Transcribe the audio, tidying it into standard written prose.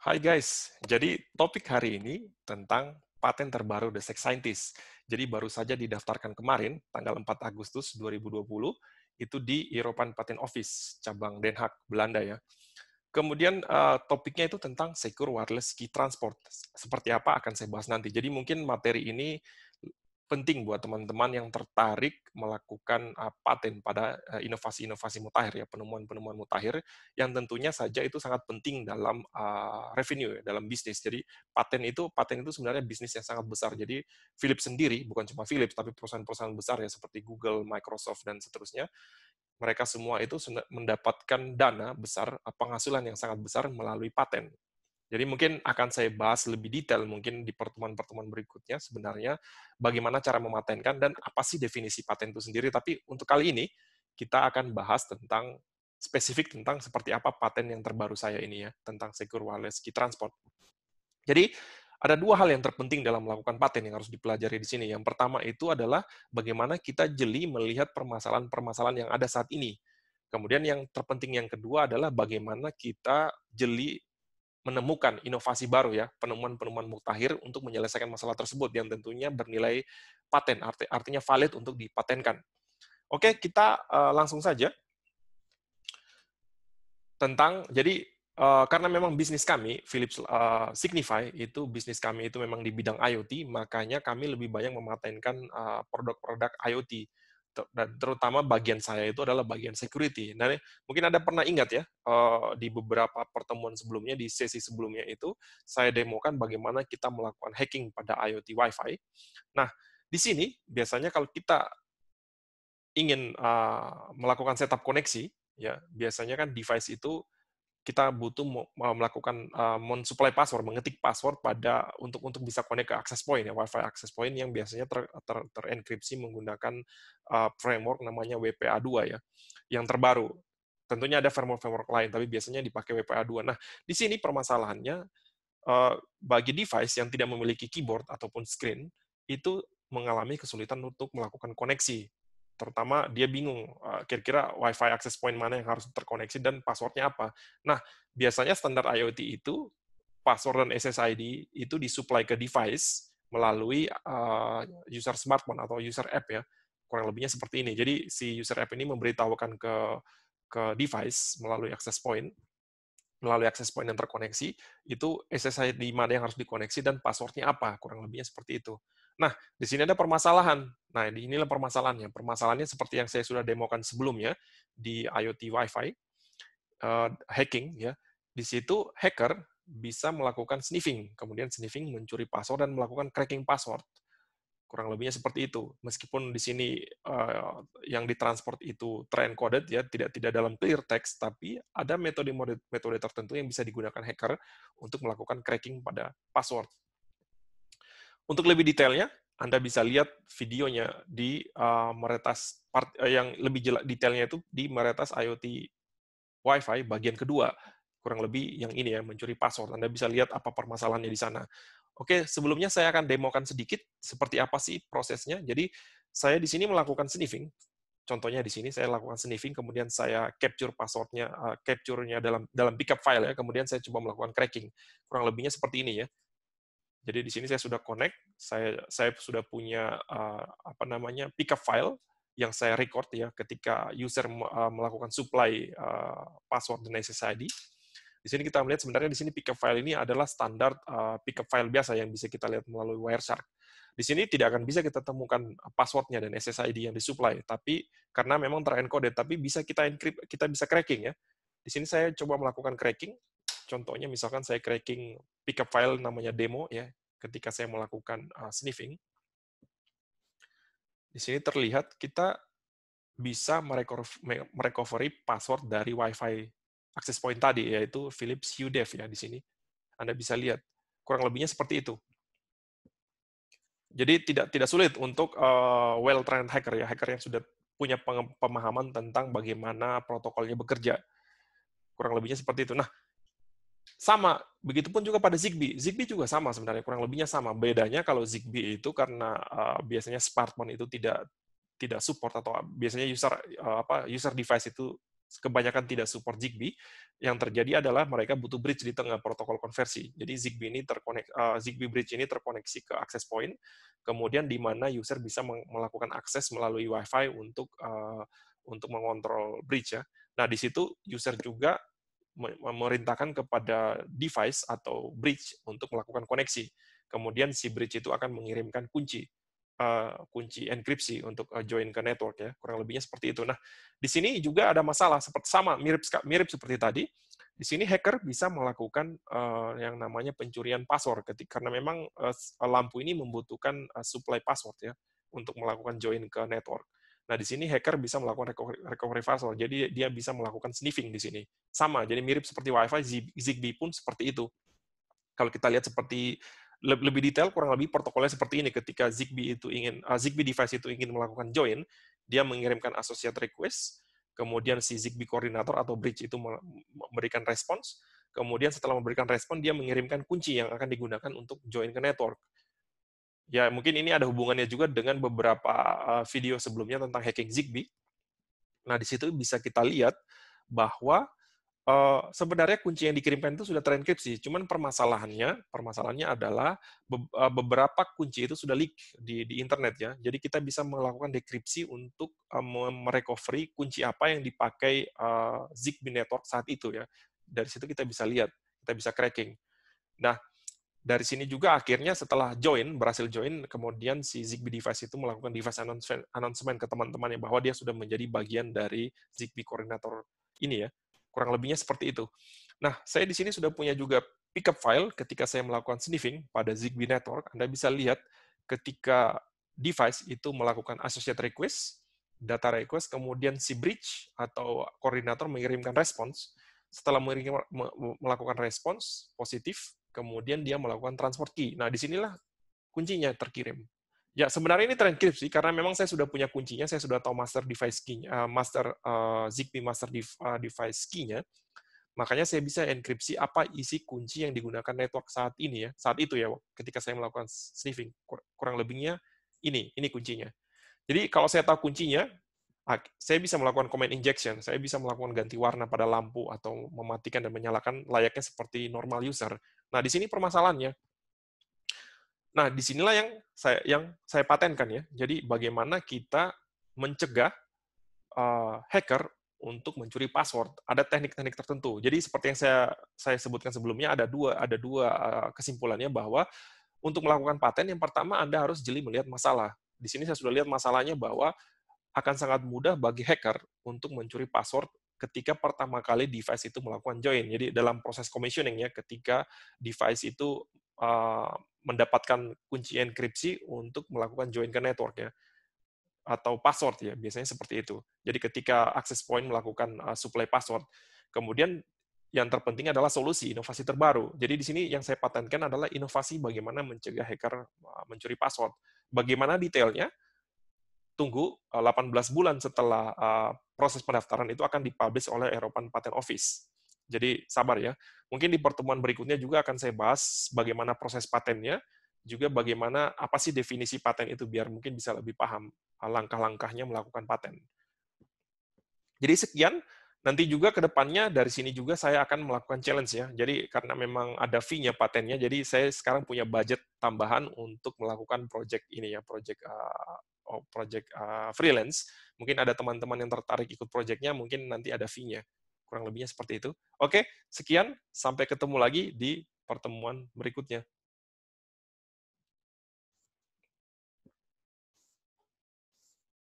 Hai guys, jadi topik hari ini tentang paten terbaru The Sex Scientist. Jadi baru saja didaftarkan kemarin, tanggal 4 Agustus 2020, itu di European Patent Office, cabang Den Haag, Belanda ya. Kemudian topiknya itu tentang Secure Wireless Key Transport. Seperti apa akan saya bahas nanti. Jadi mungkin materi ini penting buat teman-teman yang tertarik melakukan paten pada inovasi-inovasi mutakhir ya, penemuan-penemuan mutakhir yang tentunya saja itu sangat penting dalam revenue ya, dalam bisnis. Jadi paten itu sebenarnya bisnis yang sangat besar. Jadi Philips sendiri, bukan cuma Philips tapi perusahaan-perusahaan besar ya seperti Google, Microsoft dan seterusnya, mereka semua itu mendapatkan dana besar, penghasilan yang sangat besar melalui paten. Jadi mungkin akan saya bahas lebih detail mungkin di pertemuan-pertemuan berikutnya sebenarnya bagaimana cara mematenkan dan apa sih definisi paten itu sendiri. Tapi untuk kali ini kita akan bahas tentang spesifik tentang seperti apa paten yang terbaru saya ini ya, tentang Secure Wireless Key Transport. Jadi ada dua hal yang terpenting dalam melakukan paten yang harus dipelajari di sini. Yang pertama itu adalah bagaimana kita jeli melihat permasalahan-permasalahan yang ada saat ini. Kemudian yang terpenting yang kedua adalah bagaimana kita jeli menemukan inovasi baru ya, penemuan-penemuan mutakhir untuk menyelesaikan masalah tersebut yang tentunya bernilai paten, artinya valid untuk dipatenkan. Oke, kita langsung saja tentang, jadi karena memang bisnis kami, Philips Signify, itu bisnis kami itu memang di bidang IoT, makanya kami lebih banyak mematenkan produk-produk IoT. Dan terutama bagian saya itu adalah bagian security. Nah, mungkin Anda pernah ingat ya, di beberapa pertemuan sebelumnya, di sesi sebelumnya itu, saya demokan bagaimana kita melakukan hacking pada IoT Wi-Fi. Nah, di sini biasanya kalau kita ingin melakukan setup koneksi, ya biasanya kan device itu kita butuh melakukan mensupply password, mengetik password pada untuk bisa connect ke access point ya, Wi-Fi access point yang biasanya terenkripsi menggunakan framework namanya WPA2 ya, yang terbaru. Tentunya ada framework lain, tapi biasanya dipakai WPA2. Nah, di sini permasalahannya bagi device yang tidak memiliki keyboard ataupun screen itu mengalami kesulitan untuk melakukan koneksi. Terutama dia bingung kira-kira Wi-Fi access point mana yang harus terkoneksi dan passwordnya apa. Nah, biasanya standar IoT itu password dan SSID itu disuplai ke device melalui user smartphone atau user app ya. Kurang lebihnya seperti ini. Jadi si user app ini memberitahukan ke device melalui access point yang terkoneksi, itu SSID mana yang harus dikoneksi dan passwordnya apa, kurang lebihnya seperti itu. Nah, di sini ada permasalahan. Nah, inilah permasalahannya. Permasalahannya seperti yang saya sudah demokan sebelumnya di IoT Wi-Fi, hacking ya. Di situ hacker bisa melakukan sniffing, kemudian sniffing mencuri password dan melakukan cracking password. Kurang lebihnya seperti itu. Meskipun di sini yang ditransport itu terencoded ya, tidak dalam clear text, tapi ada metode tertentu yang bisa digunakan hacker untuk melakukan cracking pada password. Untuk lebih detailnya, Anda bisa lihat videonya di Meretas yang lebih detailnya itu di Meretas IoT Wi-Fi bagian kedua. Kurang lebih yang ini ya, mencuri password. Anda bisa lihat apa permasalahannya di sana. Oke, sebelumnya saya akan demokan sedikit seperti apa sih prosesnya. Jadi, saya di sini melakukan sniffing. Contohnya di sini saya lakukan sniffing, kemudian saya capture passwordnya, capture-nya dalam pickup file ya, kemudian saya coba melakukan cracking. Kurang lebihnya seperti ini ya. Jadi di sini saya sudah connect, saya sudah punya apa namanya pickup file yang saya record ya ketika user melakukan supply password dan SSID. Di sini kita melihat sebenarnya di sini pickup file ini adalah standar pickup file biasa yang bisa kita lihat melalui Wireshark. Di sini tidak akan bisa kita temukan passwordnya dan SSID yang disupply, tapi karena memang terencoded, tapi bisa kita encrypt, kita bisa cracking ya. Di sini saya coba melakukan cracking. Contohnya misalkan saya cracking pickup file namanya demo ya, ketika saya melakukan sniffing. Di sini terlihat kita bisa merecovery password dari Wi-Fi access point tadi, yaitu Philips Hue-Dev ya di sini. Anda bisa lihat. Kurang lebihnya seperti itu. Jadi tidak sulit untuk well-trained hacker ya, hacker yang sudah punya pemahaman tentang bagaimana protokolnya bekerja. Kurang lebihnya seperti itu. Nah, sama, begitupun juga pada Zigbee. Zigbee juga sama sebenarnya, kurang lebihnya sama. Bedanya kalau Zigbee itu karena biasanya smartphone itu tidak support atau biasanya user device itu kebanyakan tidak support Zigbee, yang terjadi adalah mereka butuh bridge di tengah protokol konversi. Jadi Zigbee bridge ini terkoneksi ke access point, kemudian di mana user bisa melakukan akses melalui Wi-Fi untuk mengontrol bridge ya. Nah, di situ user juga memerintahkan kepada device atau bridge untuk melakukan koneksi. Kemudian si bridge itu akan mengirimkan kunci enkripsi untuk join ke network ya. Kurang lebihnya seperti itu. Nah, di sini juga ada masalah seperti sama mirip seperti tadi. Di sini hacker bisa melakukan yang namanya pencurian password karena memang lampu ini membutuhkan supply password ya untuk melakukan join ke network. Nah, di sini hacker bisa melakukan recovery password. Jadi dia bisa melakukan sniffing di sini. Sama, jadi mirip seperti Wi-Fi, Zigbee pun seperti itu. Kalau kita lihat seperti lebih detail, kurang lebih protokolnya seperti ini. Ketika Zigbee device itu ingin melakukan join, dia mengirimkan associate request, kemudian si Zigbee koordinator atau bridge itu memberikan respons, kemudian setelah memberikan respon, dia mengirimkan kunci yang akan digunakan untuk join ke network. Ya, mungkin ini ada hubungannya juga dengan beberapa video sebelumnya tentang hacking Zigbee. Nah, di situ bisa kita lihat bahwa sebenarnya kunci yang dikirimkan itu sudah terenkripsi, cuman permasalahannya adalah beberapa kunci itu sudah leak di internet ya. Jadi kita bisa melakukan dekripsi untuk merecovery kunci apa yang dipakai Zigbee network saat itu ya. Dari situ kita bisa lihat, kita bisa cracking. Nah, dari sini juga akhirnya setelah berhasil join, kemudian si Zigbee device itu melakukan device announcement ke teman-temannya bahwa dia sudah menjadi bagian dari Zigbee koordinator ini ya. Kurang lebihnya seperti itu. Nah, saya di sini sudah punya juga pickup file ketika saya melakukan sniffing pada Zigbee network. Anda bisa lihat ketika device itu melakukan associate request, data request, kemudian si bridge atau koordinator mengirimkan respons. Setelah melakukan respons positif, kemudian dia melakukan transport key. Nah, disinilah kuncinya terkirim. Ya, sebenarnya ini terenkripsi karena memang saya sudah punya kuncinya, saya sudah tahu master device key-nya, Zigbee master device key-nya. Makanya saya bisa enkripsi apa isi kunci yang digunakan network saat ini ya, saat itu ya, ketika saya melakukan sniffing. Kurang lebihnya ini kuncinya. Jadi kalau saya tahu kuncinya, saya bisa melakukan command injection, saya bisa melakukan ganti warna pada lampu atau mematikan dan menyalakan layaknya seperti normal user. Nah, di sini permasalahannya. Nah, disinilah yang saya patenkan ya. Jadi bagaimana kita mencegah hacker untuk mencuri password. Ada teknik-teknik tertentu. Jadi seperti yang saya sebutkan sebelumnya, ada dua kesimpulannya bahwa untuk melakukan paten, yang pertama Anda harus jeli melihat masalah. Di sini saya sudah lihat masalahnya bahwa akan sangat mudah bagi hacker untuk mencuri password ketika pertama kali device itu melakukan join. Jadi dalam proses commissioning ya, ketika device itu mendapatkan kunci enkripsi untuk melakukan join ke network ya, atau password ya, biasanya seperti itu. Jadi ketika access point melakukan supply password, kemudian yang terpenting adalah solusi, inovasi terbaru. Jadi di sini yang saya patenkan adalah inovasi bagaimana mencegah hacker mencuri password. Bagaimana detailnya? Tunggu 18 bulan setelah proses pendaftaran itu akan dipublish oleh European Patent Office. Jadi sabar ya. Mungkin di pertemuan berikutnya juga akan saya bahas bagaimana proses patennya, juga bagaimana apa sih definisi paten itu biar mungkin bisa lebih paham langkah-langkahnya melakukan paten. Jadi sekian. Nanti juga ke depannya dari sini juga saya akan melakukan challenge ya. Jadi karena memang ada fee-nya patennya, jadi saya sekarang punya budget tambahan untuk melakukan project ini ya, project freelance. Mungkin ada teman-teman yang tertarik ikut project-nya, mungkin nanti ada fee-nya. Kurang lebihnya seperti itu. Oke, sekian. Sampai ketemu lagi di pertemuan berikutnya.